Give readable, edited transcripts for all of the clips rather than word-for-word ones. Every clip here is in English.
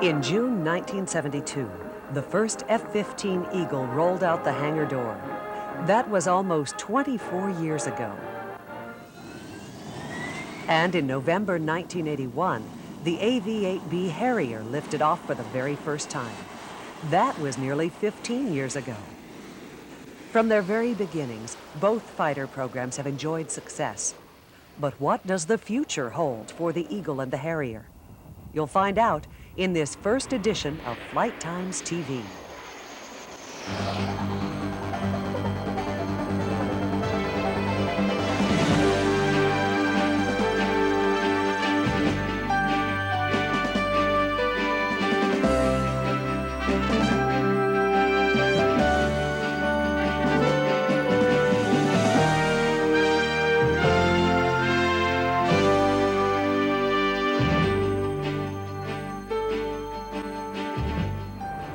In June 1972, the first F-15 Eagle rolled out the hangar door. That was almost 24 years ago. And in November 1981, the AV-8B Harrier lifted off for the very first time. That was nearly 15 years ago. From their very beginnings, both fighter programs have enjoyed success. But what does the future hold for the Eagle and the Harrier? You'll find out in this first edition of Flight Times TV.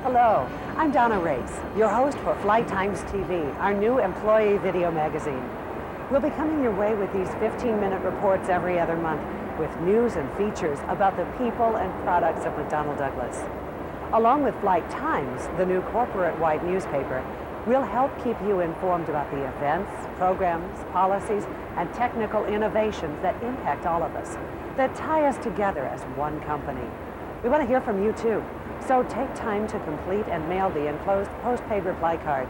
Hello, I'm Donna Race, your host for Flight Times TV, our new employee video magazine. We'll be coming your way with these 15-minute reports every other month with news and features about the people and products of McDonnell Douglas. Along with Flight Times, the new corporate white newspaper, we'll help keep you informed about the events, programs, policies, and technical innovations that impact all of us, that tie us together as one company. We want to hear from you too. So take time to complete and mail the enclosed postpaid reply card.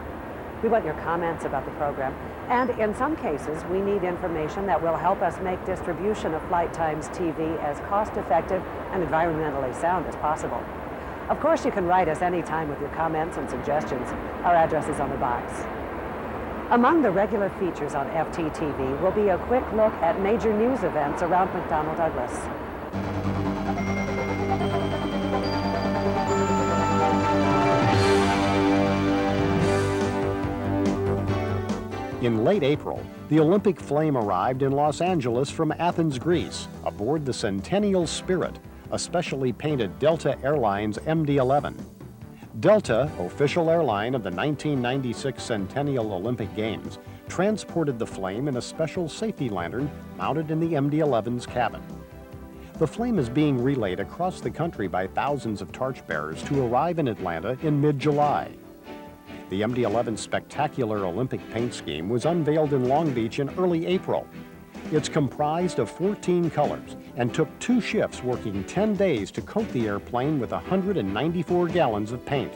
We want your comments about the program, and in some cases, we need information that will help us make distribution of Flight Times TV as cost-effective and environmentally sound as possible. Of course, you can write us anytime with your comments and suggestions. Our address is on the box. Among the regular features on FTTV will be a quick look at major news events around McDonnell Douglas. In late April, the Olympic flame arrived in Los Angeles from Athens, Greece, aboard the Centennial Spirit, a specially painted Delta Airlines MD-11. Delta, official airline of the 1996 Centennial Olympic Games, transported the flame in a special safety lantern mounted in the MD-11's cabin. The flame is being relayed across the country by thousands of torchbearers to arrive in Atlanta in mid-July. The MD-11's spectacular Olympic paint scheme was unveiled in Long Beach in early April. It's comprised of 14 colors and took 2 shifts working 10 days to coat the airplane with 194 gallons of paint.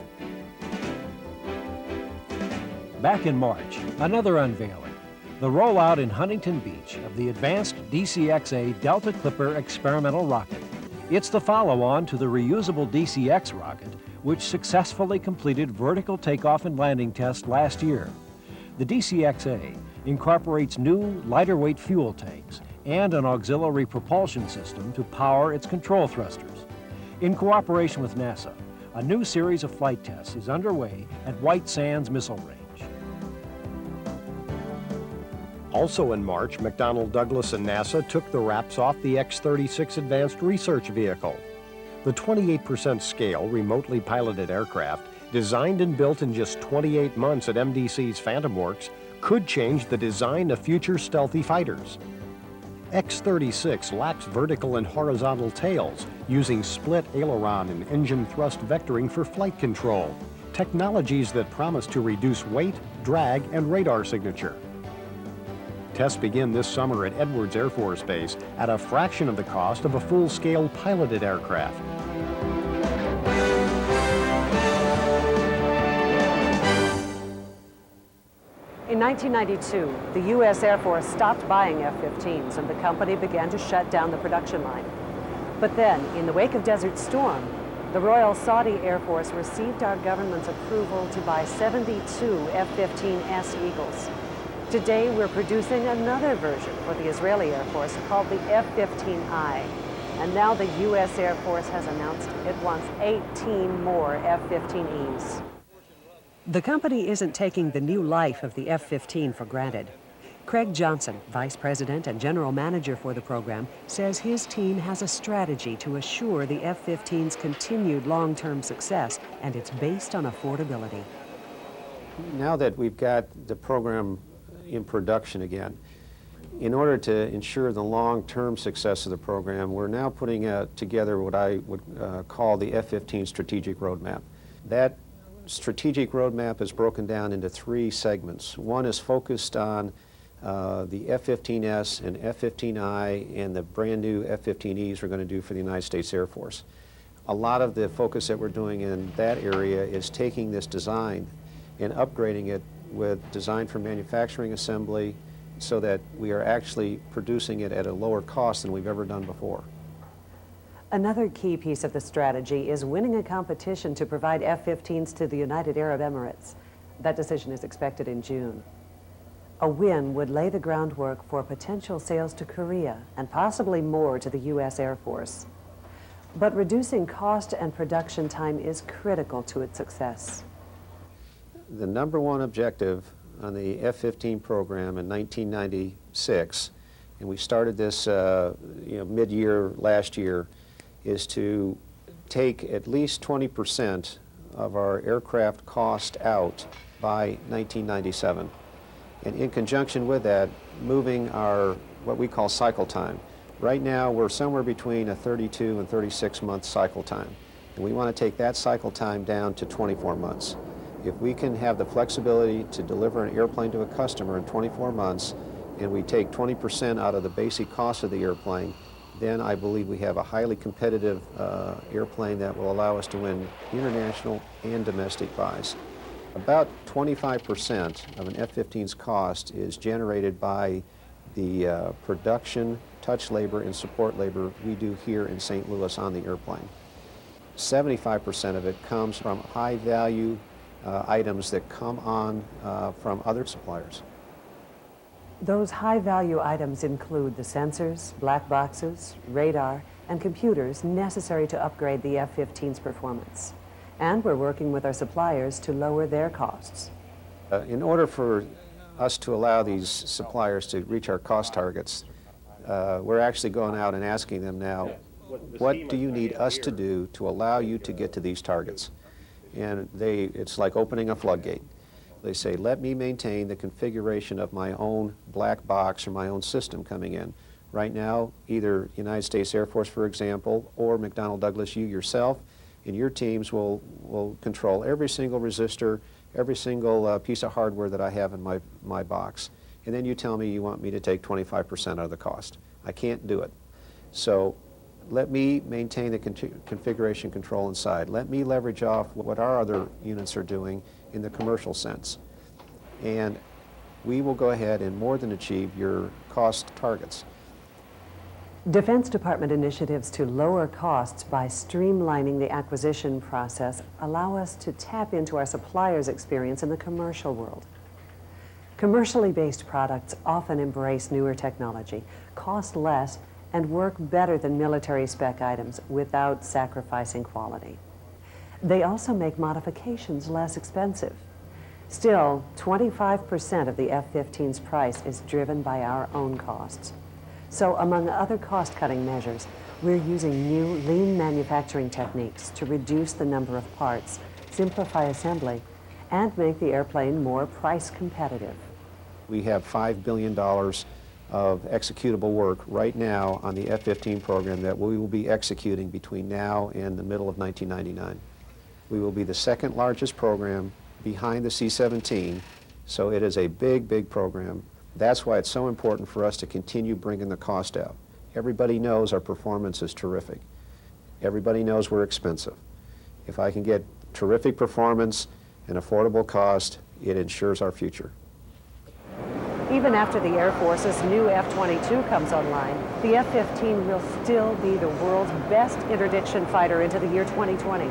Back in March, another unveiling, the rollout in Huntington Beach of the advanced DCX-A Delta Clipper experimental rocket. It's the follow-on to the reusable DCX rocket, which successfully completed vertical takeoff and landing tests last year. The DCX-A incorporates new, lighter-weight fuel tanks and an auxiliary propulsion system to power its control thrusters. In cooperation with NASA, a new series of flight tests is underway at White Sands Missile Range. Also in March, McDonnell Douglas and NASA took the wraps off the X-36 Advanced Research Vehicle. The 28% scale remotely piloted aircraft, designed and built in just 28 months at MDC's Phantom Works, could change the design of future stealthy fighters. X-36 lacks vertical and horizontal tails, using split aileron and engine thrust vectoring for flight control, technologies that promise to reduce weight, drag, and radar signature. Tests begin this summer at Edwards Air Force Base at a fraction of the cost of a full-scale piloted aircraft. In 1992, the U.S. Air Force stopped buying F-15s and the company began to shut down the production line. But then, in the wake of Desert Storm, the Royal Saudi Air Force received our government's approval to buy 72 F-15S Eagles. Today, we're producing another version for the Israeli Air Force called the F-15I. And now the U.S. Air Force has announced it wants 18 more F-15Es. The company isn't taking the new life of the F-15 for granted. Craig Johnson, Vice President and General Manager for the program, says his team has a strategy to assure the F-15's continued long-term success, and it's based on affordability. Now that we've got the program in production again, In order to ensure the long-term success of the program, we're now putting together what I would call the F-15 strategic roadmap. That strategic roadmap is broken down into three segments. One is focused on the F-15S and F-15I and the brand new F-15Es we're going to do for the United States Air Force. A lot of the focus that we're doing in that area is taking this design and upgrading it with design for manufacturing assembly so that we are actually producing it at a lower cost than we've ever done before. Another key piece of the strategy is winning a competition to provide F-15s to the United Arab Emirates. That decision is expected in June. A win would lay the groundwork for potential sales to Korea and possibly more to the U.S. Air Force. But reducing cost and production time is critical to its success. The number one objective on the F-15 program in 1996, and we started this mid-year last year, is to take at least 20% of our aircraft cost out by 1997. And in conjunction with that, moving our, what we call cycle time. Right now, we're somewhere between a 32 and 36 month cycle time. And we want to take that cycle time down to 24 months. If we can have the flexibility to deliver an airplane to a customer in 24 months, and we take 20% out of the basic cost of the airplane, then I believe we have a highly competitive airplane that will allow us to win international and domestic buys. About 25% of an F-15's cost is generated by the production, touch labor, and support labor we do here in St. Louis on the airplane. 75% of it comes from high-value items that come on from other suppliers. Those high-value items include the sensors, black boxes, radar, and computers necessary to upgrade the F-15's performance. And we're working with our suppliers to lower their costs. In order for us to allow these suppliers to reach our cost targets, we're actually going out and asking them now, what do you need us to do to allow you to get to these targets? And it's like opening a floodgate. They say, let me maintain the configuration of my own black box or my own system coming in. Right now, either United States Air Force, for example, or McDonnell Douglas, you yourself and your teams will control every single resistor, every single piece of hardware that I have in my box. And then you tell me you want me to take 25% out of the cost. I can't do it. So let me maintain the configuration control inside. Let me leverage off what our other units are doing in the commercial sense. And we will go ahead and more than achieve your cost targets. Defense Department initiatives to lower costs by streamlining the acquisition process allow us to tap into our suppliers' experience in the commercial world. Commercially based products often embrace newer technology, cost less, and work better than military spec items without sacrificing quality. They also make modifications less expensive. Still, 25% of the F-15's price is driven by our own costs. So among other cost-cutting measures, we're using new lean manufacturing techniques to reduce the number of parts, simplify assembly, and make the airplane more price competitive. We have $5 billion of executable work right now on the F-15 program that we will be executing between now and the middle of 1999. We will be the second largest program behind the C-17, so it is a big, big program. That's why it's so important for us to continue bringing the cost out. Everybody knows our performance is terrific. Everybody knows we're expensive. If I can get terrific performance and affordable cost, it ensures our future. Even after the Air Force's new F-22 comes online, the F-15 will still be the world's best interdiction fighter into the year 2020.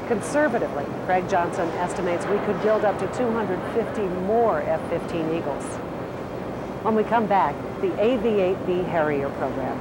Conservatively, Craig Johnson estimates we could build up to 250 more F-15 Eagles. When we come back, the AV-8B Harrier program.